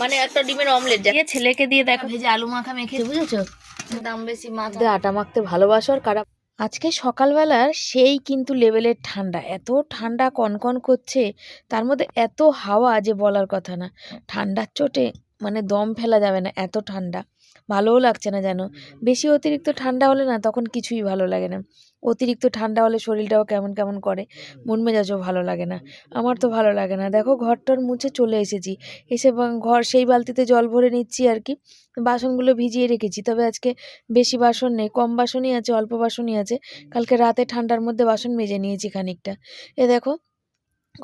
মানে একটা ডিমের অমলেট দিয়ে ছেলেকে দিয়ে দেখো ভেজে আলু মাখা মেখে, বুঝেছো? দাম বেশি, মাথা আটা মাখতে ভালোবাসো আর কারা। আজকে সকালবেলার সেই কিন্তু লেভেলের ঠান্ডা, এত ঠান্ডা কনকন করছে, তার মধ্যে এত হাওয়া যে বলার কথা না। ঠান্ডার চোটে মানে দম ফেলা যাবে না, এত ঠান্ডা, ভালোও লাগছে না যেন। বেশি অতিরিক্ত ঠান্ডা হলে না তখন কিছুই ভালো লাগে না। অতিরিক্ত ঠান্ডা হলে শরীরটাও কেমন কেমন করে, মন মেজাজও ভালো লাগে না। আমার তো ভালো লাগে না। দেখো ঘরটার মুছে চলে এসেছি, এসে ঘর সেই বালতিতে জল ভরে নিচ্ছি আর কি। বাসনগুলো ভিজিয়ে রেখেছি, তবে আজকে বেশি বাসন নেই, কম বাসনই আছে, অল্প বাসনই আছে। কালকে রাতে ঠান্ডার মধ্যে বাসন মেজে নিয়েছি খানিকটা। এ দেখো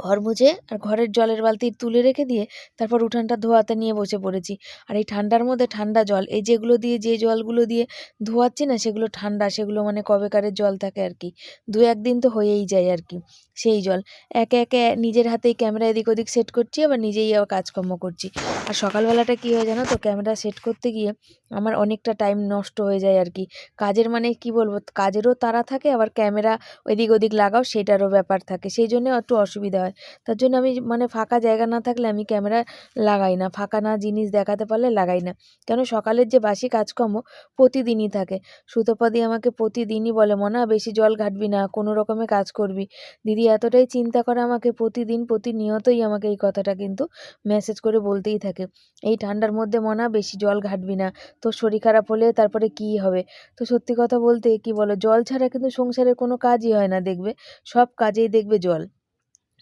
ঘর মুছে আর ঘরের জলের বালতি তুলে রেখে দিয়ে তারপর উঠানটা ধোয়াতে নিয়ে বসে পড়েছি। আর এই ঠান্ডার মধ্যে ঠান্ডা জল, এই যেগুলো দিয়ে যে জলগুলো দিয়ে ধোয়াচ্ছি না সেগুলো ঠান্ডা, সেগুলো মানে কবেকারের জল থাকে আর কি, 2-1 দিন তো হয়েই যায় আর কি। সেই জল একে একে নিজের হাতেই ক্যামেরা এদিক ওদিক সেট করছি, আবার নিজেই আবার কাজকর্ম করছি। আর সকালবেলাটা কী হয় জানো তো, ক্যামেরা সেট করতে গিয়ে আমার অনেকটা টাইম নষ্ট হয়ে যায় আর কি। কাজের মানে কি বলবো, কাজেরও তাড়া থাকে, আবার ক্যামেরা এদিক ওদিক লাগাও সেটারও ব্যাপার থাকে, সেই জন্য একটু অসুবিধা হয়। তার জন্য আমি মানে ফাঁকা জায়গা না থাকলে আমি ক্যামেরা লাগাই না, ফাঁকা না জিনিস দেখাতে পারলে লাগাই না। কেন সকালের যে বাসি কাজকর্ম প্রতিদিনই থাকে। সুতপাদি আমাকে প্রতিদিনই বলে, মনা বেশি জল ঘাটবি না, কোনো রকমে কাজ করবি। দিদি এতটাই চিন্তা করে আমাকে, প্রতিদিন প্রতিনিয়তই আমাকে এই কথাটা কিন্তু মেসেজ করে বলতেই থাকে, এই ঠান্ডার মধ্যে মনা বেশি জল ঘাটবি না, তোর শরীর খারাপ হলে তারপরে কী হবে। তো সত্যি কথা বলতে কি বলো, জল ছাড়া কিন্তু সংসারের কোনো কাজই হয় না, দেখবে সব কাজেই দেখবে জল।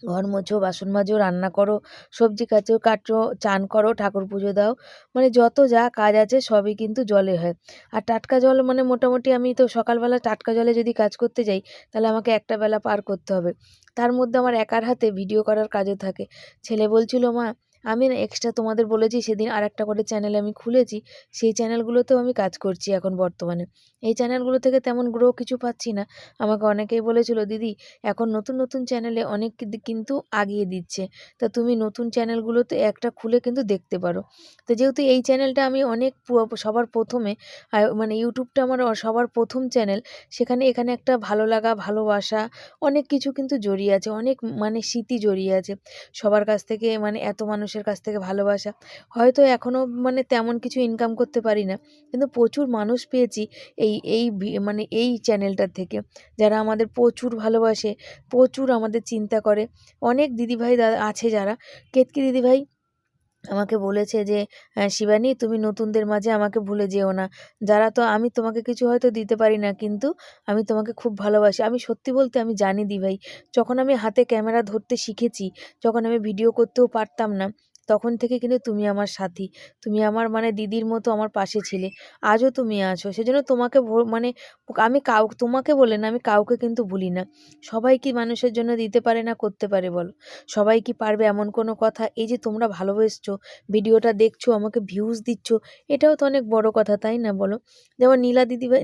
ঘর মোছো, বাসন মাজো, রান্না করো, সবজি কাটো, চান করো, ঠাকুর পুজো দাও, মানে যত যা কাজ আছে সবই কিন্তু জলে হয়। আর টাটকা জল মানে মোটামুটি আমি তো সকালবেলা টাটকা জলে যদি কাজ করতে যাই তাহলে আমাকে একটা বেলা পার করতে হবে। তার মধ্যে আমার একার হাতে ভিডিও করার কাজও থাকে। ছেলে বলছিল, মা আমি না এক্সট্রা তোমাদের বলেছি সেদিন আরেকটা করে চ্যানেল আমি খুলেছি, সেই চ্যানেলগুলোতেও আমি কাজ করছি এখন বর্তমানে। এই চ্যানেলগুলো থেকে তেমন গ্রো কিছু পাচ্ছি না। আমাকে অনেকেই বলেছিল, দিদি এখন নতুন নতুন চ্যানেলে অনেক কিন্তু আগিয়ে দিচ্ছে, তা তুমি নতুন চ্যানেলগুলোতে একটা খুলে কিন্তু দেখতে পারো। তো যেহেতু এই চ্যানেলটা আমি অনেক সবার প্রথমে, মানে ইউটিউবটা আমার সবার প্রথম চ্যানেল, সেখানে এখানে একটা ভালো লাগা, ভালোবাসা, অনেক কিছু কিন্তু জড়িয়ে আছে, অনেক মানে স্মৃতি জড়িয়ে আছে সবার কাছ থেকে, মানে এত মানুষের কাছ থেকে ভালোবাসা। হয়তো এখনও মানে তেমন কিছু ইনকাম করতে পারি না, কিন্তু প্রচুর মানুষ পেয়েছি মানে এই চ্যানেলটার থেকে, যারা আমাদের প্রচুর ভালোবাসে, প্রচুর আমাদের চিন্তা করে। অনেক দিদিভাই দাদা আছে যারা, কেতকী দিদিভাই আমাকে বলেছে যে, শিবানী তুমি নতুনদের মাঝে আমাকে ভুলে যেও না, যারা তো আমি তোমাকে কিছু হয়তো দিতে পারি না, কিন্তু আমি তোমাকে খুব ভালোবাসি। আমি সত্যি বলতে আমি জানি দিভাই, যখন আমি হাতে ক্যামেরা ধরতে শিখেছি, যখন আমি ভিডিও করতেও পারতাম না, তখন থেকে কিন্তু তুমি আমার সাথী, তুমি আমার মানে দিদির মতো আমার পাশে ছিলে, আজও তুমি আছো। সেজন্য তোমাকে মানে আমি তোমাকে বলে না, আমি কাউকে কিন্তু ভুলি না। সবাই কি মানুষের জন্য দিতে পারে না, করতে পারে বলো? সবাই কি পারবে এমন কোনো কথা? এই যে তোমরা ভালোবেসছো, ভিডিওটা দেখছো, আমাকে ভিউজ দিচ্ছ, এটাও তো অনেক বড় কথা, তাই না বলো? যেমন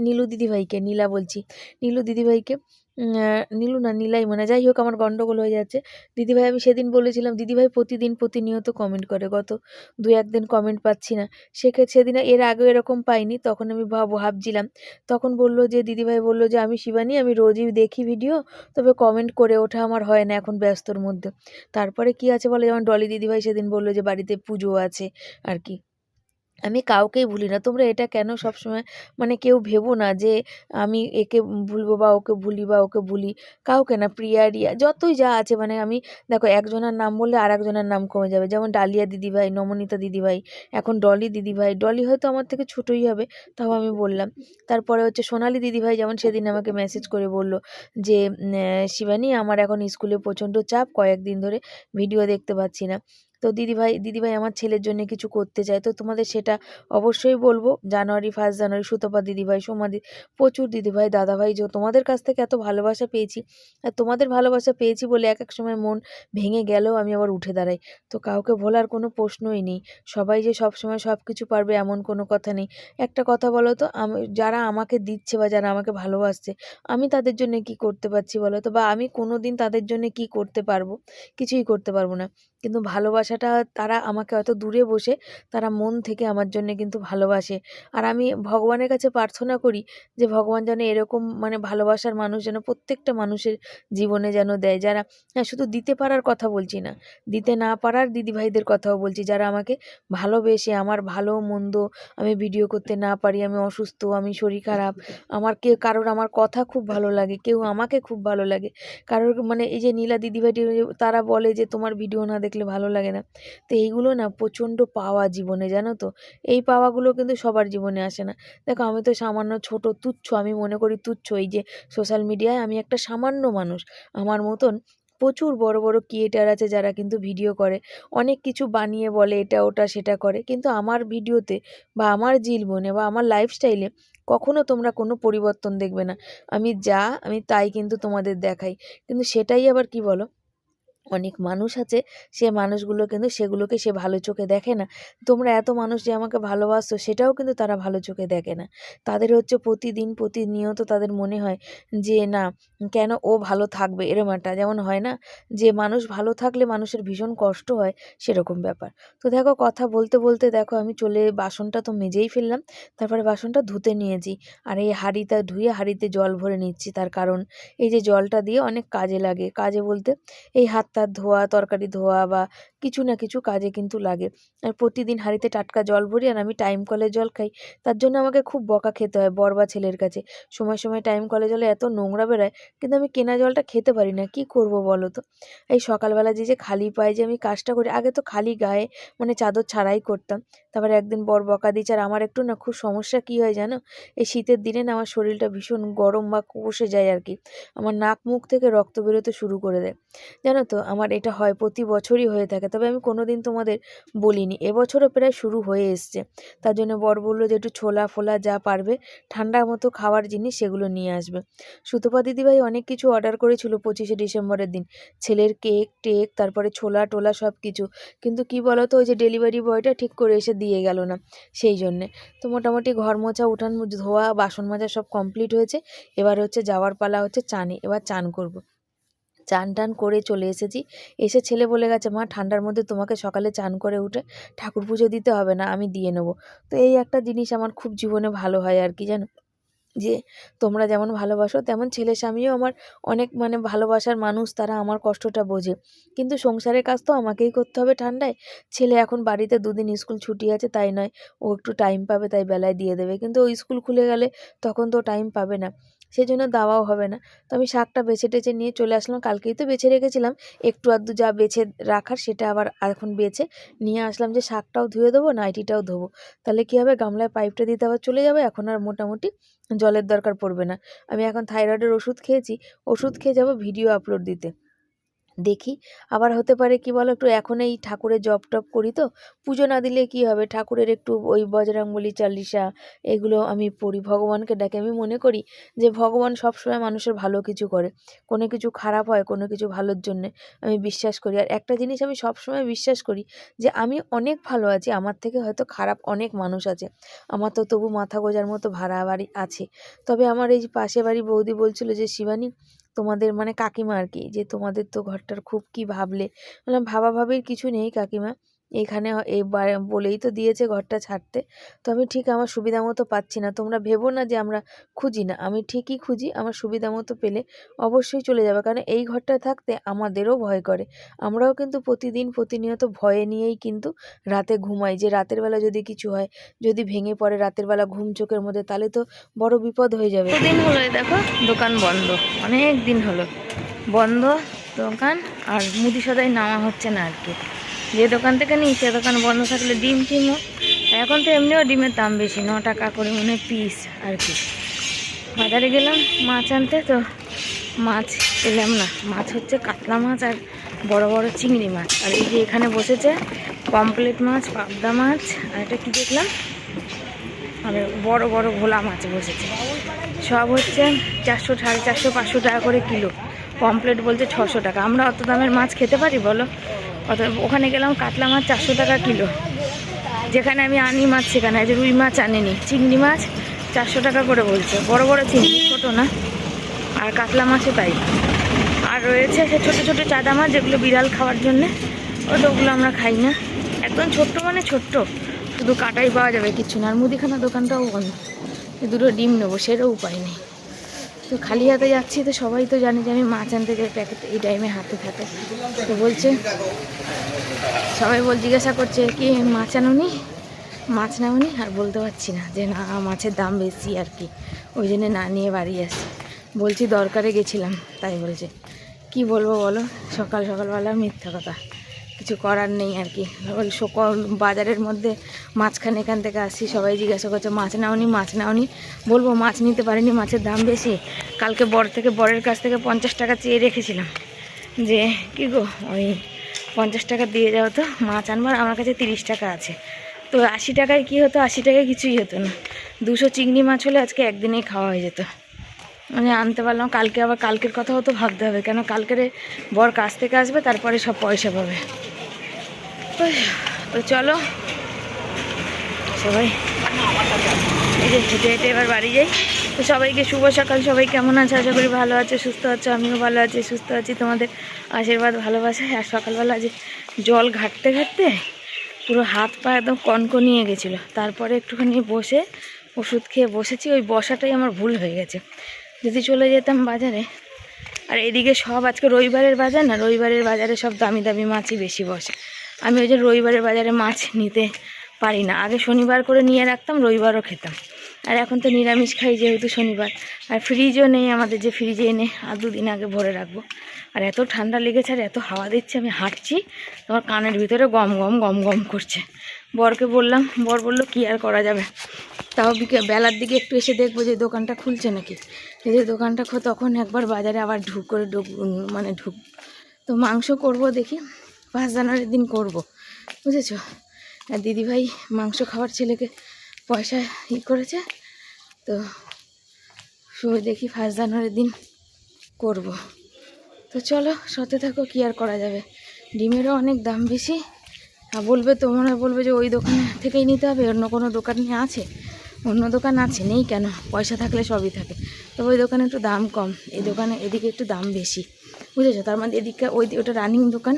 নীলু দিদিভাইকে, নীলা বলছি, নীলু দিদিভাইকে, নীলু না নীলাই মনে হয়, যাই হোক আমার গন্ডগোল হয়ে যাচ্ছে। দিদিভাই আমি সেদিন বলেছিলাম, দিদিভাই প্রতিদিন প্রতিনিয়ত কমেন্ট করে, গত 2-1 দিন কমেন্ট পাচ্ছি না। সেদিন এর আগেও এরকম পাইনি, তখন আমি ভাবছিলাম, তখন বললো যে দিদিভাই বললো যে, আমি শিবানী, আমি রোজই দেখি ভিডিও, তবে কমেন্ট করে ওঠা আমার হয় না এখন ব্যস্তর মধ্যে। তারপরে কি আছে বলো, যেমন ডলি দিদিভাই সেদিন বললো যে বাড়িতে পুজো আছে আর কি। আমি কাউকেই ভুলি না। তোমরা এটা কেন সবসময় মানে কেউ ভেবো না যে আমি একে ভুলবো বা ওকে ভুলি বা ওকে ভুলি, কাউকে না। প্রিয়া, রিয়া যতই যা আছে, মানে আমি দেখো একজনের নাম বললে আরেকজনের নাম কমে যাবে, যেমন ডালিয়া দিদিভাই, নমনীতা দিদিভাই, এখন ডলি দিদিভাই, ডলি হয়তো আমার থেকে ছোটোই হবে, তাও আমি বললাম। তারপরে হচ্ছে সোনালি দিদিভাই, যেমন সেদিন আমাকে মেসেজ করে বলল যে, শিবানী আমার এখন স্কুলে প্রচণ্ড চাপ, কয়েকদিন ধরে ভিডিও দেখতে পাচ্ছি না। তো দিদিভাই আমার ছেলের জন্য কিছু করতে চায়, তো তোমাদের সেটা অবশ্যই বলবো। 1 জানুয়ারি সুতপা দিদিভাই, প্রচুর দিদিভাই দাদাভাই, যে তোমাদের কাছ থেকে এত ভালোবাসা পেয়েছি, আর তোমাদের ভালোবাসা পেয়েছি বলে এক এক সময় মন ভেঙে গেলেও আমি আবার উঠে দাঁড়াই। তো কাউকে ভোলার কোনো প্রশ্নই নেই। সবাই যে সবসময় সব কিছু পারবে এমন কোনো কথা নেই। একটা কথা বলো তো, যারা আমাকে দিচ্ছে বা যারা আমাকে ভালোবাসছে, আমি তাদের জন্য কি করতে পারছি বলো তো, বা আমি কোনো দিন তাদের জন্য কি করতে পারবো? কিছুই করতে পারবো না। কিন্তু ভালোবাসাটা ভালোবাসাটা তারা আমাকে হয়তো দূরে বসে তারা মন থেকে আমার জন্য কিন্তু ভালোবাসে। আর আমি ভগবানের কাছে প্রার্থনা করি যে ভগবান যেন এরকম মানে ভালোবাসার মানুষ যেন প্রত্যেকটা মানুষের জীবনে যেন দেয়, যারা শুধু দিতে পারার কথা বলছি না, দিতে না পারার দিদিভাইদের কথাও বলছি, যারা আমাকে ভালোবেসে আমার ভালো মন্দ, আমি ভিডিও করতে না পারি, আমি অসুস্থ, আমি শরীর খারাপ, আমার কারোর আমার কথা খুব ভালো লাগে, কেউ আমাকে খুব ভালো লাগে, কারোর মানে এই যে নীলা দিদিভাই তারা বলে যে তোমার ভিডিও না দেখলে ভালো লাগে না। তো এইগুলো না প্রচণ্ড পাওয়া জীবনে, জানো তো, এই পাওয়াগুলো কিন্তু সবার জীবনে আসে না। দেখো আমি তো সামান্য ছোট তুচ্ছ, আমি মনে করি তুচ্ছ, এই যে সোশ্যাল মিডিয়ায় আমি একটা সামান্য মানুষ। আমার মতন প্রচুর বড় বড় ক্রিয়েটার আছে যারা কিন্তু ভিডিও করে, অনেক কিছু বানিয়ে বলে এটা ওটা সেটা করে, কিন্তু আমার ভিডিওতে বা আমার জীবনে বা আমার লাইফস্টাইলে কখনো তোমরা কোনো পরিবর্তন দেখবে না। আমি তাই কিন্তু তোমাদের দেখাই। কিন্তু সেটাই আবার কি বলো, অনেক মানুষ আছে, সে মানুষগুলো কিন্তু সেগুলোকে সে ভালো চোখে দেখে না। তোমরা এত মানুষ যে আমাকে ভালোবাসছো সেটাও কিন্তু তারা ভালো চোখে দেখে না। তাদের হচ্ছে প্রতিদিন প্রতিনিয়ত তাদের মনে হয় যে না, কেন ও ভালো থাকবে, এরম একটা যেমন হয় না যে মানুষ ভালো থাকলে মানুষের ভীষণ কষ্ট হয়, সেরকম ব্যাপার। তো দেখো কথা বলতে বলতে দেখো আমি বাসনটা তো মেজেই ফেললাম, তারপরে বাসনটা ধুতে নিয়েছি। আর এই হাঁড়িটা ধুয়ে হাঁড়িতে জল ভরে নিচ্ছি, তার কারণ এই যে জলটা দিয়ে অনেক কাজে লাগে, কাজে বলতে এই হাত টাত ধোয়া, তরকারি ধোয়া বা কিছু না কিছু কাজে কিন্তু লাগে। আর প্রতিদিন হাঁড়িতে টাটকা জল ভরি, আর আমি টাইম কলের জল খাই, তার জন্য আমাকে খুব বকা খেতে হয় বর বা ছেলের কাছে। সময় সময় টাইম কলের জলে এত নোংরা বেরোয়, কিন্তু আমি কেনা জলটা খেতে পারি না, কি করব বলো তো। এই সকালবেলা যে খালি পায়ে যে আমি কাজটা করি, আগে তো খালি গায়ে মানে চাদর ছাড়াই করতাম। তারপরে একদিন বর বকা দিয়েছে। আর আমার একটু না খুব সমস্যা কী হয় জানো, এই শীতের দিনে না আমার শরীরটা ভীষণ গরম বা কষে যায় আর কি, আমার নাক মুখ থেকে রক্ত বেরোতে শুরু করে দেয়। জানো তো আমার এটা হয়, প্রতি বছরই হয়ে থাকে, তবে আমি কোনোদিন তোমাদের বলিনি, এবছরও প্রায় শুরু হয়ে এসছে। তার জন্য বর বললো যে একটু ছোলা ফোলা যা পারবে ঠান্ডা মতো খাওয়ার জিনিস সেগুলো নিয়ে আসবে। সুতপা দিদিভাই অনেক কিছু অর্ডার করেছিল 25শে ডিসেম্বরের দিন, ছেলের কেক টেক, তারপরে ছোলা টোলা সব কিছু। কিন্তু কি বলো তো, ওই যে ডেলিভারি বয়টা ঠিক করে এসে দিয়ে গেল না, সেই জন্যে। তো মোটামুটি ঘর মোছা, উঠান ধোয়া, বাসন মাজা সব কমপ্লিট হয়েছে। এবার হচ্ছে যাওয়ার পালা হচ্ছে চানে, এবার চান করব। চান টান করে চলে এসেছি। এসে ছেলে বলে গেছে মা ঠান্ডার মধ্যে তোমাকে সকালে চান করে উঠে ঠাকুর পুজো দিতে হবে না, আমি দিয়ে নেবো। তো এই একটা জিনিস আমার খুব জীবনে ভালো হয় আর কি জানো, যে তোমরা যেমন ভালোবাসো তেমন ছেলে স্বামীও আমার অনেক মানে ভালোবাসার মানুষ, তারা আমার কষ্টটা বোঝে। কিন্তু সংসারের কাজ তো আমাকেই করতে হবে ঠান্ডায়। ছেলে এখন বাড়িতে 2 দিন স্কুল ছুটি আছে তাই নয়, ও একটু টাইম পাবে তাই বেলায় দিয়ে দেবে, কিন্তু ওই স্কুল খুলে গেলে তখন তো টাইম পাবে না, সেই জন্য দেওয়াও হবে না। তো আমি শাকটা বেছে টেছে নিয়ে চলে আসলাম, কালকেই তো বেছে রেখেছিলাম, একটু আধটু যা বেছে রাখার সেটা আবার এখন বেছে নিয়ে আসলাম, যে শাকটাও ধুয়ে দেবো, নাইটিটাও ধোবো, তাহলে কী হবে গামলায় পাইপটা দিতে আবার চলে যাবে, এখন আর মোটামুটি জলের দরকার পড়বে না। আমি এখন থাইরয়েডের ওষুধ খেয়েছি, ওষুধ খেয়ে যাব ভিডিও আপলোড দিতে। দেখি আবার হতে পারে কি বলো, একটু এখন এই ঠাকুরের জপ টপ করি, তো পুজো না দিলে কি হবে, ঠাকুরের একটু ওই বজরংবলী চালিসা এগুলো আমি পড়ি, ভগবানকে ডাকি। আমি মনে করি যে ভগবান সবসময় মানুষের ভালো কিছু করে, কোনো কিছু খারাপ হয় কোনো কিছু ভালোর জন্যে, আমি বিশ্বাস করি। আর একটা জিনিস আমি সবসময় বিশ্বাস করি যে আমি অনেক ভালো আছি, আমার থেকে হয়তো খারাপ অনেক মানুষ আছে, আমার তো তবু মাথা গোঁজার মতো ভাড়া বাড়ি আছে। তবে আমার এই পাশে বাড়ি বৌদি বলছিল যে শিবানী তোমাদের মানে কাকিমা আর কি, যে তোমাদের তো ঘরটার খুব কি ভাবলে, বললাম ভাবাভাবির কিছু নেই কাকিমা, এখানে এবার বলেই তো দিয়েছে ঘরটা ছাড়তে, তো আমি ঠিক আমার সুবিধা মতো পাচ্ছি না, তোমরা ভেবো না যে আমরা খুঁজি না, আমি ঠিকই খুঁজি, আমার সুবিধা মতো পেলে অবশ্যই চলে যাবে, কারণ এই ঘরটা থাকতে আমাদেরও ভয় করে, আমরাও কিন্তু প্রতিদিন প্রতিনিয়ত ভয়ে নিয়েই কিন্তু রাতে ঘুমাই, যে রাতের বেলা যদি কিছু হয়, যদি ভেঙে পড়ে রাতের বেলা ঘুম চোখের মধ্যে, তাহলে তো বড় বিপদ হয়ে যাবে। দিন হলো দেখো দোকান বন্ধ, অনেক দিন হলো বন্ধ দোকান, আর মুদি সদাই নেওয়া হচ্ছে না আর কি, যে দোকান থেকে নিই সে দোকান বন্ধ থাকলে ডিম কিনবো, এখন তো এমনিও ডিমের দাম বেশি, 9 টাকা করে মনে পিস আর কি। বাজারে গেলাম মাছ আনতে, তো মাছ পেলাম না, মাছ হচ্ছে কাতলা মাছ আর বড় বড় চিংড়ি মাছ, আর এই যে এখানে বসেছে পমফ্রেট মাছ, পাবদা মাছ, আর এটা কি দেখলাম আর বড় বড় ভোলা মাছ বসেছে, সব হচ্ছে 400, 450, 500 টাকা করে কিলো। পমফ্রেট বলছে 600 টাকা, আমরা অত দামের মাছ খেতে পারি বলো? ওখানে গেলাম কাতলা মাছ 400 টাকা কিলো, যেখানে আমি আনি মাছ সেখানে যে রুই মাছ আনেনি, চিংড়ি মাছ 400 টাকা করে বলছে, বড় বড় চিংড়ি, ছোটো না। আর কাতলা মাছও তাই। আর রয়েছে সে ছোটো ছোটো চাদা মাছ, যেগুলো বিড়াল খাওয়ার জন্যে ওগুলো আমরা খাই না, একদম ছোট্ট মানে ছোট্ট, শুধু কাটাই পাওয়া যাবে, কিচ্ছু না। আর মুদিখানা দোকানটাও বন্ধ, দুটো ডিম নেবো সেটাও উপায় নেই। তো খালি হাতে যাচ্ছি, তো সবাই তো জানে যে আমি মাছ আনতে যাই, প্যাকেট এই টাইমে হাতে থাকে। তো বলছে সবাই জিজ্ঞাসা করছে কি মাছ আনোনি, মাছ নাওনি, আর বলতে পারছি না যে না মাছের দাম বেশি আর কি, ওই জন্যে না নিয়ে বাড়ি আসি। বলছি দরকারে গেছিলাম, তাই বলছে। কি বলবো বলো, সকাল সকালবেলা মিথ্যা কথা, কিছু করার নেই আর কি। বাজারের মধ্যে মাঝখানে এখান থেকে আসছি, সবাই জিজ্ঞাসা করছে মাছ নাওনি, মাছ নাওনি। বলবো মাছ নিতে পারিনি, মাছের দাম বেশি। কালকে বরের কাছ থেকে 50 টাকা চেয়ে রেখেছিলাম যে কি গো ওই 50 টাকা দিয়ে যাও তো, মাছ আনবার আমার কাছে 30 টাকা আছে। তো 80 টাকায় কী হতো, 80 টাকায় কিছুই হতো না। 200 চিংড়ি মাছ হলে আজকে একদিনেই খাওয়া হয়ে যেত। মানে আনতে পারলাম, কালকে আবার কালকের কথাও তো ভাবতে হবে, কেন কালকের বর কাছ থেকে আসবে, তারপরে সব পয়সা পাবে। তো চলো সবাই এই যে হেঁটে হেঁটে এবার বাড়ি যাই। তো সবাইকে শুভ সকাল, সবাই কেমন আছে, আশা করি ভালো আছে, সুস্থ আছে। আমিও ভালো আছি, সুস্থ আছি, তোমাদের আশীর্বাদ ভালোবাসায়। আর সকালবেলা যে জল ঘাটতে ঘাটতে পুরো হাত পা একদম কনকনিয়ে গেছিলো। তারপরে একটুখানি বসে ওষুধ খেয়ে বসেছি, ওই বসাটাই আমার ভুল হয়ে গেছে। যদি চলে যেতাম বাজারে, আর এদিকে সব আজকে রবিবারের বাজার না, রবিবারের বাজারে সব দামি দামি মাছই বেশি বসে। আমি ওই যে রবিবারের বাজারে মাছ নিতে পারি না, আগে শনিবার করে নিয়ে রাখতাম, রবিবারও খেতাম। আর এখন তো নিরামিষ খাই যেহেতু শনিবার, আর ফ্রিজও নেই আমাদের যে ফ্রিজে এনে আর 2 দিন আগে ভরে রাখবো। আর এত ঠান্ডা লেগেছে আর এত হাওয়া দিচ্ছে, আমি হাঁটছি তোমার কানের ভিতরে গম গম গম গম করছে। বরকে বললাম, বর বললো কি আর করা যাবে, তাও বেলার দিকে একটু এসে দেখবো যে দোকানটা খুলছে নাকি। যদি দোকানটা তখন একবার বাজারে আবার ঢুক তো মাংস করব দেখি, 5 জানুয়ারির দিন করব, বুঝেছো। আর দিদিভাই মাংস খাওয়ার ছেলেকে পয়সা করেছে, তো দেখি 5 জানুয়ারির দিন করব। তো চলো সাথে থাকো, কি আর করা যাবে। ডিমেরও অনেক দাম বেশি। আর বলবে তো মনে বলবে যে ওই দোকানে থেকেই নিতে হবে, অন্য কোনো দোকানে আছে, অন্য দোকান আছে নেই কেন, পয়সা থাকলে সবই থাকে। তো ওই দোকানে একটু দাম কম, এই দোকানে এদিকে একটু দাম বেশি, বুঝেছো। তার মধ্যে এদিকে ওটা রানিং দোকান,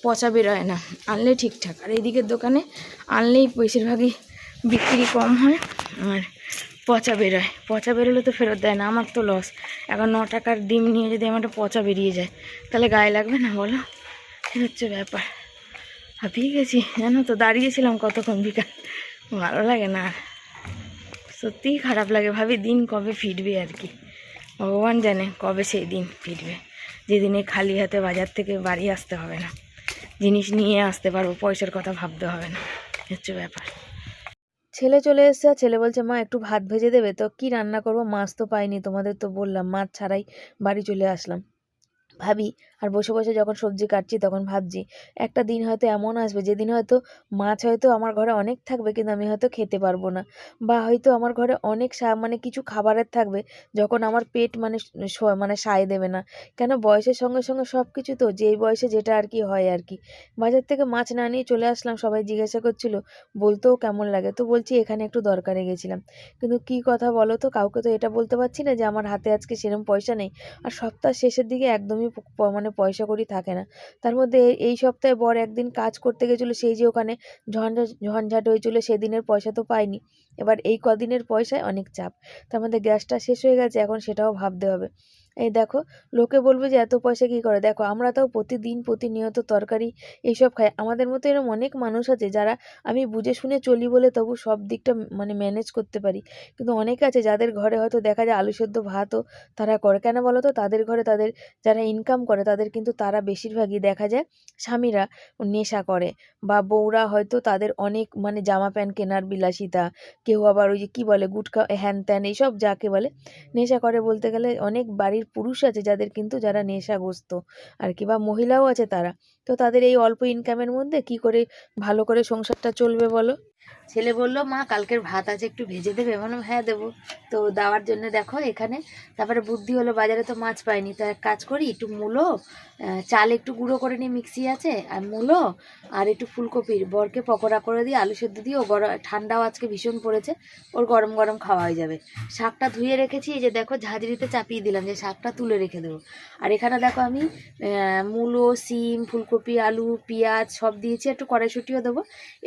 পচা বেরোয় না, আনলে ঠিকঠাক। আর এদিকের দোকানে আনলেই বেশিরভাগই বিক্রি কম হয় আর পচা বেরোয়। পচা বেরোলে তো ফেরত দেয় না, আমার তো লস। এখন 9 টাকার ডিম নিয়ে যদি আমার একটা পচা বেরিয়ে যায়, তাহলে গায়ে লাগবে না বলো, এই হচ্ছে ব্যাপার। হাঁপিয়ে গেছি জানো তো, দাঁড়িয়েছিলাম কতক্ষণ বিকাল, ভালো লাগে না, সত্যিই খারাপ লাগে। ভাবি দিন কবে ফিরবে আর কি, ভগবান জানে কবে সেই দিন ফিরবে, যেদিনে খালি হাতে বাজার থেকে বাড়ি আসতে হবে না, জিনিস নিয়ে আসতে পারবো, পয়সার কথা ভাবতে হবে না, হচ্ছে ব্যাপার। ছেলে চলে এসছে, ছেলে বলছে মা একটু ভাত ভেজে দেবে। তো কি রান্না করব, মাছ তো পাইনি, তোমাদের তো বললাম মাছ ছাড়াই বাড়ি চলে আসলাম। ভাবি আর বসে বসে যখন সবজি কাটছি তখন ভাবছি একটা দিন হয়তো এমন আসবে যেদিন হয়তো মাছ হয়তো আমার ঘরে অনেক থাকবে, কিন্তু আমি হয়তো খেতে পারবো না। বা হয়তো আমার ঘরে অনেক মানে কিছু খাবারের থাকবে, যখন আমার পেট মানে সায় দেবে না। কেন বয়সের সঙ্গে সঙ্গে সব কিছু তো, যেই বয়সে যেটা আর কি হয় আর কি। বাজার থেকে মাছ না নিয়ে চলে আসলাম, সবাই জিজ্ঞাসা করছিল, বলতেও কেমন লাগে। তো বলছি এখানে একটু দরকারে গেছিলাম, কিন্তু কি কথা বলো তো, কাউকে তো এটা বলতে পারছি না যে আমার হাতে আজকে সেরকম পয়সা নেই। আর সপ্তাহ শেষের দিকে একদমই মানে পয়সা কড়ি থাকে না। তার মধ্যে এই সপ্তাহে বর একদিন কাজ করতে গেছিলো, সেই যে ওখানে ঝঞ্ঝাট হয়েছিল, সেদিনের পয়সা তো পাইনি। এবার এই কদিনের পয়সায় অনেক চাপ, তার মধ্যে গ্যাসটা শেষ হয়ে গেছে, এখন সেটাও ভাবতে হবে। এই দেখো, লোকে বলবে যে এত পয়সা কি করে, দেখো আমরা তাও প্রতিদিন প্রতিনিয়ত তরকারি এইসব খাই। আমাদের মতো এরকম অনেক মানুষ আছে যারা, আমি বুঝে শুনে চলি বলে তবু সব দিকটা মানে ম্যানেজ করতে পারি, কিন্তু অনেক আছে যাদের ঘরে হয়তো দেখা যায় আলু সেদ্ধ ভাতও তারা করে। কেন বলো তো, তাদের ঘরে তাদের যারা ইনকাম করে তাদের কিন্তু তারা বেশিরভাগই দেখা যায় স্বামীরা নেশা করে, বা বউরা হয়তো তাদের অনেক মানে জামা প্যান্ট কেনার বিলাসিতা, কেউ আবার ওই যে কী বলে গুটখা হ্যান ত্যান এইসব যাকে বলে নেশা করে। বলতে গেলে অনেক বাড়ির পুরুষ আছে যাদের কিন্তু যারা নেশাগ্রস্ত আর কি, বা মহিলাও আছে তারা। তো তাদের এই অল্প ইনকামের মধ্যে কি করে ভালো করে সংসারটা চলবে বলো। ছেলে বলল মা কালকের ভাত আছে একটু ভেজে দেবে, বললাম হ্যাঁ দেবো। তো দেওয়ার জন্য দেখো এখানে, তারপরে বুদ্ধি হলো বাজারে তো মাছ পাইনি, তো এক কাজ করি একটু মূলো, চাল একটু গুঁড়ো করে নিই, মিক্সি আছে, আর মূলো আর একটু ফুলকপির বরকে পকোড়া করে দিই, আলু সেদ্ধ দিয়ে, ও গরম ঠান্ডাও আজকে ভীষণ পড়েছে, ওর গরম গরম খাওয়া হয়ে যাবে। শাকটা ধুয়ে রেখেছি, এই যে দেখো ঝাঁঝরিতে চাপিয়ে দিলাম যে শাকটা তুলে রেখে দেবো। আর এখানে দেখো আমি মূলো, সিম, ফুলকপি, আলু, পেঁয়াজ সব দিয়েছি, একটু কড়াইশুঁটিও দেবো।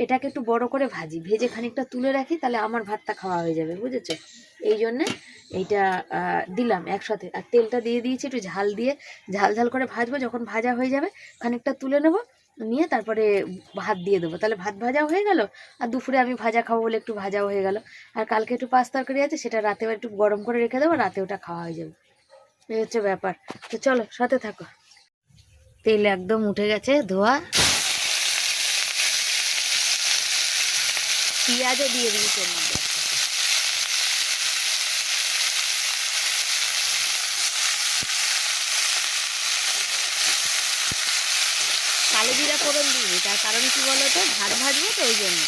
এটাকে একটু বড় করে ভাজি, ভেজে খানিকটা তুলে রাখি, তাহলে আমার ভাতটা খাওয়া হয়ে যাবে, বুঝেছো? এই জন্যে এইটা দিলাম একসাথে। আর তেলটা দিয়ে দিয়েছি, একটু ঝাল দিয়ে ঝাল ঝাল করে ভাজবো, যখন ভাজা হয়ে যাবে খানিকটা তুলে নেবো, নিয়ে তারপরে ভাত দিয়ে দেবো, তাহলে ভাত ভাজা হয়ে গেল। আর দুপুরে আমি ভাজা খাবো বলে একটু ভাজাও হয়ে গেল। আর কালকে একটু পাঁচ তরকারি আছে, সেটা রাতেও একটু গরম করে রেখে দেবো, রাতে ওটা খাওয়া হয়ে যাবে। এই হচ্ছে ব্যাপার। তো চলো সাথে থাকো। তেল একদম উঠে গেছে ধোয়া, পেঁয়াজও দিয়ে দিয়েছি এর মধ্যে। কালো জিরা ফোড়ন দিবি, তার কারণ কি বলতো, ভাত ভাজবো তো ওই জন্য।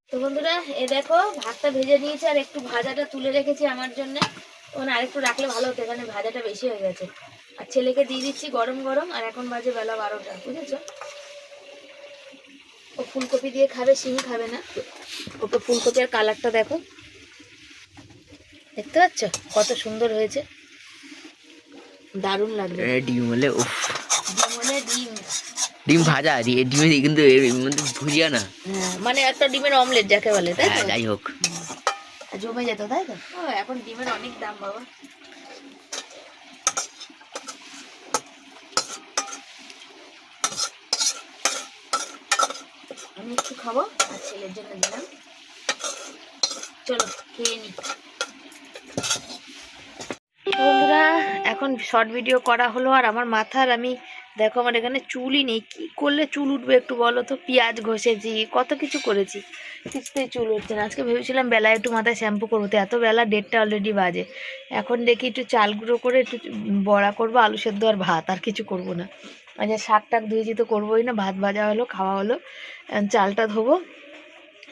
তো বন্ধুরা এ দেখো ভাতটা ভেজে নিয়েছি, আর একটু ভাজাটা তুলে রেখেছি আমার জন্য, ওখানে আরেকটু রাখলে ভালো হতো, এখানে ভাজাটা বেশি হয়ে গেছে। আর ছেলেকে দিয়ে দিচ্ছি গরম গরম, আর এখন বাজে বেলা 12টা, বুঝেছো? ও ফুলকপি দিয়ে খাবে, শিম খাবে না। ওকে ফুলকপি, আর কালারটা দেখো, দেখতে পাচ্ছ কত সুন্দর হয়েছে, দারুণ লাগবে। ডিম হলে ডিম হলে ডিম, ডিম ভাজা, ডিমে কিন্তু এর মধ্যে ভুজিয়া না। হ্যাঁ মানে একটা ডিমের অমলেট যাকে বলে, তাই তো? যাই হোক, জমে যেত, তাই তো? এখন ডিমের অনেক দাম বাবা। আমি একটু খাবো, আর ছেলের জন্য দিলাম। চলো খেয়ে নি। বন্ধুরা এখন শর্ট ভিডিও করা হলো, আর আমার মাথার আমি দেখো, আমার এখানে চুলই নেই, কি করলে চুল উঠবে একটু বলো তো? পেঁয়াজ ঘষেছি, কত কিছু করেছি, কিছুতেই চুল উঠছে না। আজকে ভেবেছিলাম বেলায় একটু মাথায় শ্যাম্পু করবো, তো এত বেলা 1:30 অলরেডি বাজে। এখন দেখি একটু চাল গুঁড়ো করে একটু বড়া করবো, আলু সেদ্ধ আর ভাত, আর কিছু করবো না। আচ্ছা শাক টাক ধুয়েছি তো করবোই না, ভাত ভাজা হলো, খাওয়া হলো। চালটা ধোবো,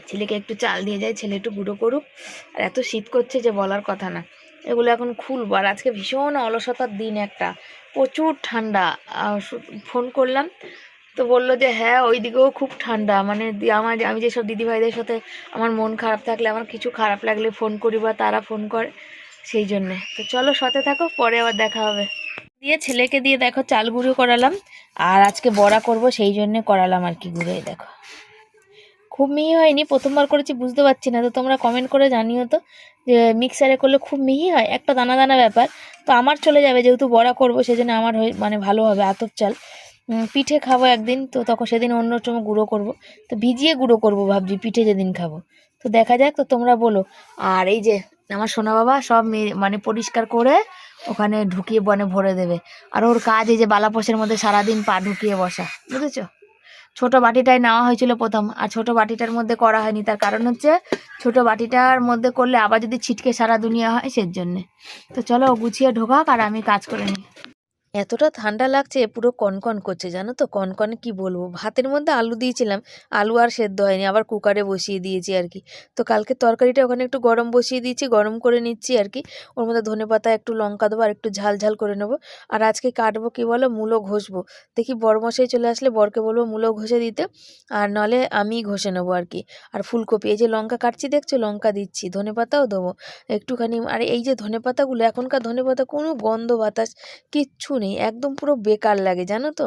ছেলেকে একটু চাল দিয়ে যাই, ছেলে একটু গুঁড়ো করুক। আর এত শীত করছে যে বলার কথা না, এগুলো এখন খুলবো। আর আজকে ভীষণ অলসতার দিন একটা, প্রচুর ঠান্ডা। ফোন করলাম তো বললো যে হ্যাঁ ওই দিকেও খুব ঠান্ডা, মানে আমি যেসব দিদিভাইদের সাথে আমার মন খারাপ থাকলে, আমার কিছু খারাপ লাগলে ফোন করি বা তারা ফোন করে, সেই জন্যে। তো চলো সাথে থাকো, পরে আবার দেখা হবে। দিয়ে ছেলেকে দিয়ে দেখো চাল গুঁড়ো করালাম, আর আজকে বড়া করব সেই জন্যে করালাম আর কি গুঁড়ো। দেখো খুব মিহি হয়নি, প্রথমবার করেছি বুঝতে পারছি না, তো তোমরা কমেন্ট করে জানিও তো যে মিক্সারে করলে খুব মিহি হয়, একটা দানা দানা ব্যাপার। তো আমার চলে যাবে, যেহেতু বড়া করবো সেজন্য আমার মানে ভালো হবে আতপ চাল। পিঠে খাবো একদিন, তো তখন সেদিন অন্য সময় গুঁড়ো করব, তো ভিজিয়ে গুঁড়ো করব ভাবছি পিঠে যেদিন খাবো। তো দেখা যাক, তো তোমরা বলো। আর এই যে আমার সোনা বাবা সব মানে পরিষ্কার করে ওখানে ঢুকিয়ে বনে ভরে দেবে। আর ওর কাজ এই যে বালাপোষের মধ্যে সারাদিন পা ঢুকিয়ে বসা, বুঝেছো? ছোট বাটিটাই নেওয়া হয়েছিল প্রথম, আর ছোট বাটিটার মধ্যে করা হয়নি, তার কারণ হচ্ছে ছোট বাটিটার মধ্যে করলে আবার যদি ছিটকে সারা দুনিয়া হয়, সের জন্যে। তো চলো গুছিয়ে ঢোকাক, আর আমি কাজ করে নিই। এতটা ঠান্ডা লাগছে, পুরো কনকন করছে জানো তো, কনকনে কি বলবো। ভাতের মধ্যে আলু দিয়েছিলাম, আলু আর সেদ্ধ হয়নি, আবার কুকারে বসিয়ে দিয়েছি আর কি। তো কালকে তরকারিটা ওখানে একটু গরম বসিয়ে দিয়েছি, গরম করে নিচ্ছি আর কি। ওর মধ্যে ধনেপাতা, একটু লঙ্কা দেবো, আর একটু ঝাল ঝাল করে নেবো। আর আজকে কাটবো কি বলো, মূলো ঘষবো। দেখি বড়মশাই চলে আসলে বরকে বলবো মূলো ঘষে দিতে, আর নলে আমি ঘষে নেবো আর কি। আর ফুলকপি, এই যে লঙ্কা কাটছি দেখছো, লঙ্কা দিচ্ছি, ধনেপাতাও দেবো একটুখানি। আর এই যে ধনেপাতাগুলো, এখনকার ধনেপাতা কোনো গন্ধ বাতাস কিচ্ছু নেই, একদম পুরো বেকার লাগে জানো তো,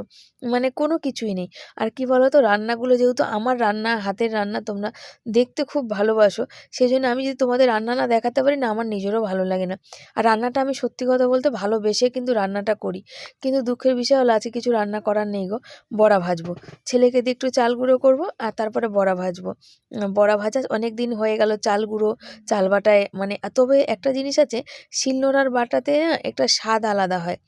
মানে কোনো কিছুই নেই। আর কি বলো তো, রান্নাগুলো যেহেতু আমার রান্না, হাতের রান্না, তোমরা দেখতে খুব ভালোবাসো, সেই জন্য আমি যদি তোমাদের রান্না না দেখাতে পারি না, আমার নিজেরও ভালো লাগে না। আর রান্নাটা আমি সত্যি কথা বলতে ভালোবেসে কিন্তু রান্নাটা করি, কিন্তু দুঃখের বিষয় হলো আজকে কিছু রান্না করার নেই গো। বড়া ভাজবো, ছেলেকে দিয়ে একটু চাল গুঁড়ো করবো, আর তারপরে বড়া ভাজবো। বড়া ভাজা অনেক দিন হয়ে গেল, চাল গুঁড়ো চাল বাটায়, মানে তবে একটা জিনিস আছে, শিলনোড়ার বাটাতে একটা স্বাদ আলাদা হয়,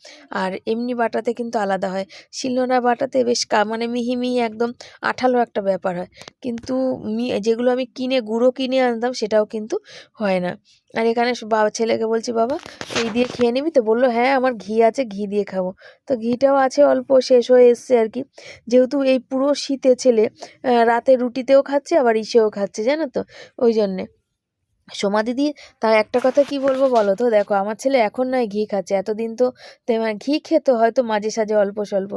আর এমনি বাটাতে কিন্তু আলাদা হয়। শিলনোড়া বাটাতে বেশ মানে মিহি মিহি একদম আঠালো একটা ব্যাপার হয়, কিন্তু যেগুলো আমি গুঁড়ো কিনে আনতাম সেটাও কিন্তু হয় না। আর এখানে ছেলেকে বলছি, বাবা এই দিয়ে খেয়ে নিবি তো? বললো হ্যাঁ আমার ঘি আছে, ঘি দিয়ে খাবো। তো ঘিটাও আছে অল্প, শেষ হয়ে এসছে আর কি। যেহেতু এই পুরো শীতে ছেলে রাতে রুটিতেও খাচ্ছে আবার ইসেও খাচ্ছে, জানো তো, ওই জন্যে। সোমা দিদি, তা একটা কথা কি বলবো বলো তো, দেখো আমার ছেলে এখন নয় ঘি খাচ্ছে, এতদিন তো ঘি খেত হয়তো মাঝে সাঝে অল্প স্বল্প,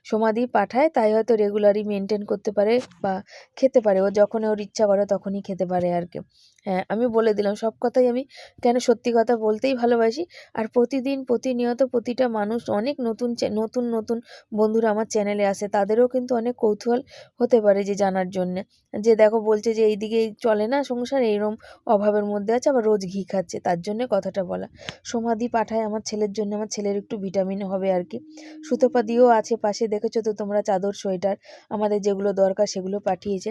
সোমাদি পাঠায় তাই হয়তো রেগুলারই মেনটেন করতে পারে বা খেতে পারে, ও যখন ওর ইচ্ছা করে তখনই খেতে পারে আর কি। হ্যাঁ, আমি বলে দিলাম সব কথাই, আমি কেন সত্যি কথা বলতেই ভালোবাসি। আর প্রতিদিন প্রতিনিয়ত প্রতিটা মানুষ, অনেক নতুন নতুন নতুন বন্ধুরা আমার চ্যানেলে আসে, তাদেরও কিন্তু অনেক কৌতূহল হতে পারে যে জানার জন্যে, যে দেখো বলছে যে এইদিকেই চলে না সংসার, এইরকম অভাবের মধ্যে আছে, আবার রোজ ঘি খাচ্ছে, তার জন্য কথাটা বলা। সোমাদি পাঠায় আমার ছেলের জন্য, আমার ছেলের একটু ভিটামিন হবে আর কি। সুতোপাদিও আছে পাশে, দেখেছো তো তোমরা, চাদর সোয়েটার আমাদের যেগুলো দরকার সেগুলো পাঠিয়েছে।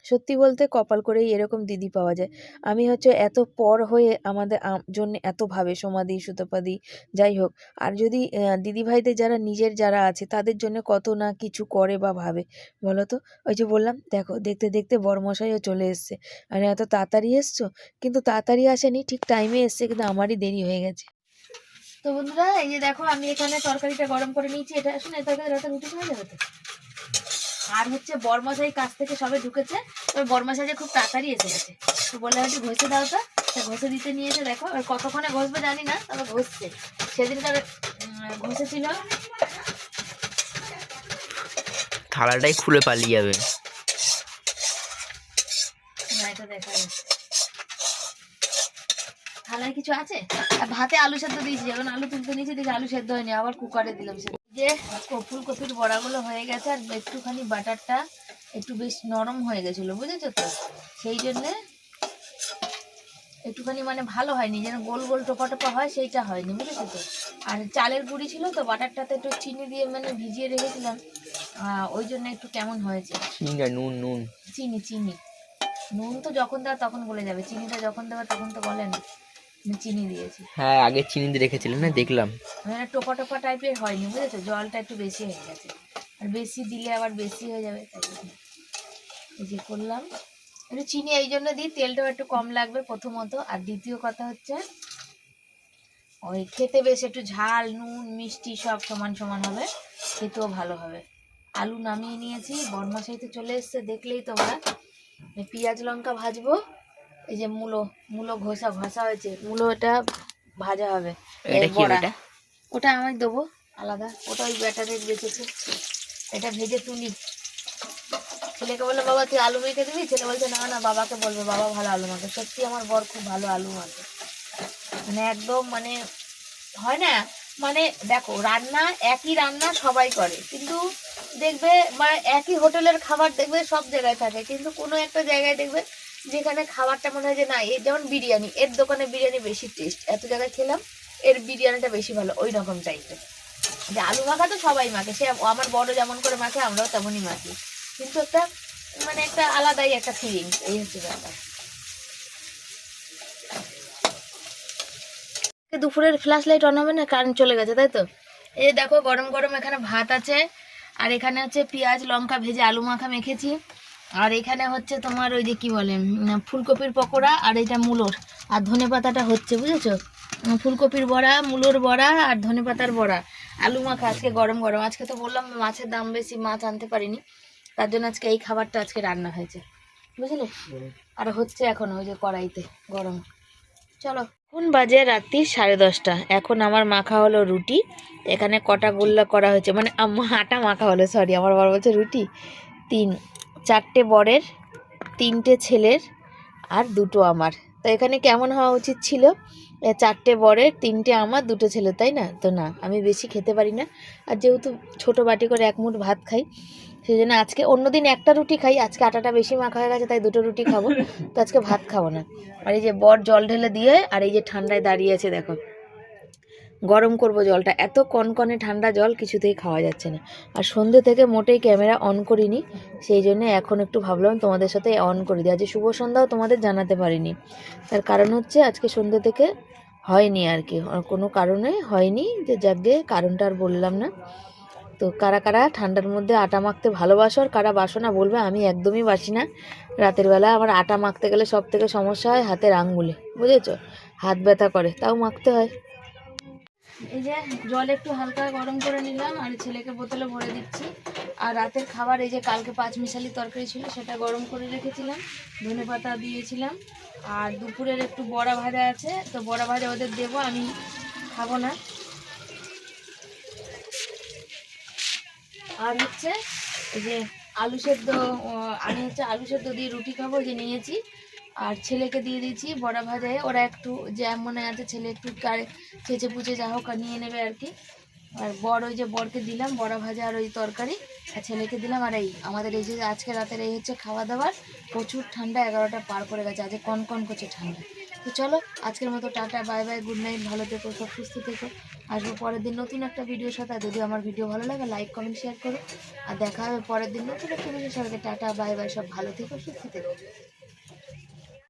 সত্যি বলতে কপাল করেই এরকম দিদি পাওয়া যায়। আমি হচ্ছে এত পর হয়ে আমাদের জন্য এত ভাবে সোমাদি, সুতোপাদি, যাই হোক। আর যদি দিদিভাইদের যারা নিজের যারা আছে তাদের জন্য কত না কিছু করে বা ভাবে, বলো তো। ওই যে বললাম, দেখো দেখতে দেখতে বড়মশাইও চলে এসছে, আর এত তাড়াতাড়ি এসছো, কিন্তু তাড়াতাড়ি আসেনি, ঠিক টাইমে এসছে, কিন্তু আমারই দেরি হয়ে গেছে। তো বন্ধুরা, এই যে দেখো আমি এখানে তরকারিটা গরম করে নিয়েছি, এটা শুনে তরকারি রাতে রুটি খাওয়া যাবে তো। আর হচ্ছে বড়মশাই কাছ থেকে সবে ঢুকেছে, ওই বড়মশাই যে খুব তাড়াতাড়ি এসে গেছে, তো বললে একটু ঘষে দাও তো, ঘষে দিতে নিয়েছে। দেখো আর কতক্ষণে ঘষবে জানি না, তবে ঘষছে। সেদিনকার ঘষেছিল, থালাটাই খুলে পালিয়ে যাবে। না এটা দেখা যাচ্ছে থালায় কিছু আছে। আর ভাতে আলু সেদ্ধ দিয়েছি, যখন আলু তুলতে নিয়েছি দেখি আলু সেদ্ধ হয়নি, আবার কুকারে দিলাম। যে ফুলকপির বড়াগুলো হয়ে গেছে, আর একটুখানি বাটারটা একটু বেশ নরম হয়ে গেছিলো, বুঝেছো তো, সেই জন্যে একটুখানি মানে ভালো হয়নি, যেন গোল গোল টোপা টোপা হয় সেইটা হয়নি, বুঝেছো তো। আর চালের গুঁড়ি ছিল তো, বাটারটাতে একটু চিনি দিয়ে মানে ভিজিয়ে রেখেছিলাম, ওই জন্য একটু কেমন হয়েছে। নুন নুন চিনি চিনি নুন তো যখন দেওয়া তখন গলে যাবে, চিনিটা যখন দেওয়া তখন তো গলে না। চিনি দিয়েছি। হ্যাঁ, আগে চিনি দিয়ে রেখেছিলেন না, দেখলাম। মানে টোপা টোপা টাইপের হয়নি, বুঝেছো, জলটা একটু বেশি হয়ে গেছে, আর বেশি দিলে আবার বেশি হয়ে যাবে, তাই এই যে করলাম। একটু চিনি এই জন্য দিই, তেলটাও একটু কম লাগবে প্রথমত, আর দ্বিতীয় কথা হচ্ছে ওই খেতে বেশ একটু ঝাল নুন মিষ্টি সব সমান সমান হবে, খেতেও ভালো হবে। আলু নামিয়ে নিয়েছি, বড়মশাই তো চলে এসছে, দেখলেই তোমরা। পেঁয়াজ লঙ্কা ভাজবো, এই যে মূলো ঘষা হয়েছে, এটা ভাজা হবে। এটা কি বড়া, ওটা? ওটা আমি দেবো আলাদা, ওটা ওই ব্যাটারে বেঁচেছে, এটা ভেজে তুলি। ছেলেকে বললো বাবা তুই আলু মেখে দিবি, ছেলে বলছে না না বাবাকে বলবে, বাবা ভালো আলু মাখে। সত্যি আমার বর খুব ভালো আলু মাখে, মানে একদম মানে হয় না, মানে দেখো রান্না একই রান্না সবাই করে, কিন্তু দেখবে মানে একই হোটেলের খাবার দেখবে সব জায়গায় থাকে, কিন্তু কোনো একটা জায়গায় দেখবে যেখানে খাবারটা মনে হয় যে না, এর যেমন বিরিয়ানি, এর দোকানে বিরিয়ানি বেশি টেস্ট, এত জায়গায় খেলাম এর বিরিয়ানিটা বেশি ভালো, ওই রকম টাইপের। যে আলু মাখা তো সবাই মাখে, সে আমার বড় যেমন করে মাখে আমরাও তেমনই মাখি, কিন্তু একটা মানে একটা আলাদাই একটা ফিলিংস, এই হচ্ছে ব্যাপার। দুপুরের ফ্ল্যাশ লাইট অন হবে না, কারেন্ট চলে গেছে, তাই তো। এই দেখো গরম গরম এখানে ভাত আছে, আর এখানে হচ্ছে পেঁয়াজ লঙ্কা ভেজে আলু মাখা মেখেছি, আর এখানে হচ্ছে তোমার ওই যে কি বলে ফুলকপির পকোড়া, আর এটা মূলোর, আর ধনেপাতাটা হচ্ছে, বুঝেছো, ফুলকপির বড়া, মূলোর বড়া, আর ধনেপাতার বড়া, আলু মাখা আজকে গরম গরম। আজকে তো বললাম মাছের দাম বেশি, মাছ আনতে পারিনি, তার জন্য আজকে এই খাবারটা আজকে রান্না হয়েছে, বুঝলে। আর হচ্ছে এখন ওই যে কড়াইতে গরম। চলো, এখন বাজে রাত্রি 10:30, এখন আমার মাখা হলো রুটি, এখানে কটা গোল্লা করা হয়েছে, মানে আটা মাখা হলো, সরি, আমার বর বলছে রুটি, 4টে বরের, 3টে ছেলের, আর 2টো আমার। তো এখানে কেমন হওয়া উচিত ছিল, 4টে বরের, 3টে আমার, 2টো ছেলে, তাই না? তো না, আমি বেশি খেতে পারি না, আর যেহেতু ছোট বাটি করে 1 মুঠ ভাত খাই, সেই জন্য আজকে, অন্যদিন একটা রুটি খাই, আজকে আটাটা বেশি মাখা হয়ে গেছে তাই 2টো রুটি খাবো, তো আজকে ভাত খাবো না। আর এই যে বর জল ঢেলে দিয়ে, আর এই যে ঠান্ডায় দাঁড়িয়ে আছে, দেখো গরম করব জলটা, এত কনকনে ঠান্ডা জল কিছুতেই খাওয়া যাচ্ছে না। আর সন্ধ্যে থেকে মোটেই ক্যামেরা অন করিনি, সেই জন্য এখন একটু ভাবলাম তোমাদের সাথে অন করে দিই। আজ শুভ সন্ধ্যাও তোমাদের জানাতে পারিনি, তার কারণ হচ্ছে আজকে সন্ধ্যে থেকে হয়নি আর কি, কোনো কারণে হয়নি, যে যাকে কারণটা আর বললাম না। তো কারা কারা ঠান্ডার মধ্যে আটা মাখতে ভালোবাসো আর কারা বাসো না বলবে। আমি একদমই বাসি না। রাতের বেলা আমার আটা মাখতে গেলে সব থেকে সমস্যা হয় হাতের আঙ্গুলে, বুঝেছো, হাত ব্যথা করে, তাও মাখতে হয়। এই যে জল একটু হালকা গরম করে নিলাম আর ছেলেকে বোতলে ভরে দিচ্ছি। আর রাতের খাবার এই যে কালকে 5 মিশালি তরকারি ছিল, সেটা গরম করে রেখেছিলাম, ধনে পাতা দিয়েছিলাম। আর দুপুরের একটু বড়া ভাজা আছে, তো বড়া ভাজা ওদের দেবো, আমি খাবো না। আর হচ্ছে এই যে আলু সেদ্ধ, আমি হচ্ছে আলু সেদ্ধ দিয়ে রুটি খাবো, যে নিয়েছি। আর ছেলেকে দিয়ে দিয়েছি বড়া ভাজায়, ওরা একটু জ্যাম মনে আছে, ছেলে একটু চেঁচে পুচে যা হোক নিয়ে নেবে আর কি। আর ওই যে বরকে দিলাম বড়া ভাজা আর ওই তরকারি, আর ছেলেকে দিলাম। আর এই আমাদের এই যে আজকে রাতের এই হচ্ছে খাওয়া দাওয়ার। প্রচুর ঠান্ডা, 11টা পার করে গেছে, আজকে কনকন করছে ঠান্ডা। তো চলো আজকের মতো tata, bye bye, good night, ভালো থেকো, সব সুস্থ থেকো। আসবো পরের দিন নতুন একটা ভিডিওর সাথে। আর যদি আমার ভিডিও ভালো লাগে লাইক কমেন্ট শেয়ার করো। আর দেখা হবে পরের দিন নতুন একটা ভিডিওর সাথে। টাটা বাই বাই, সব ভালো থেকো, সুস্থ থেকো।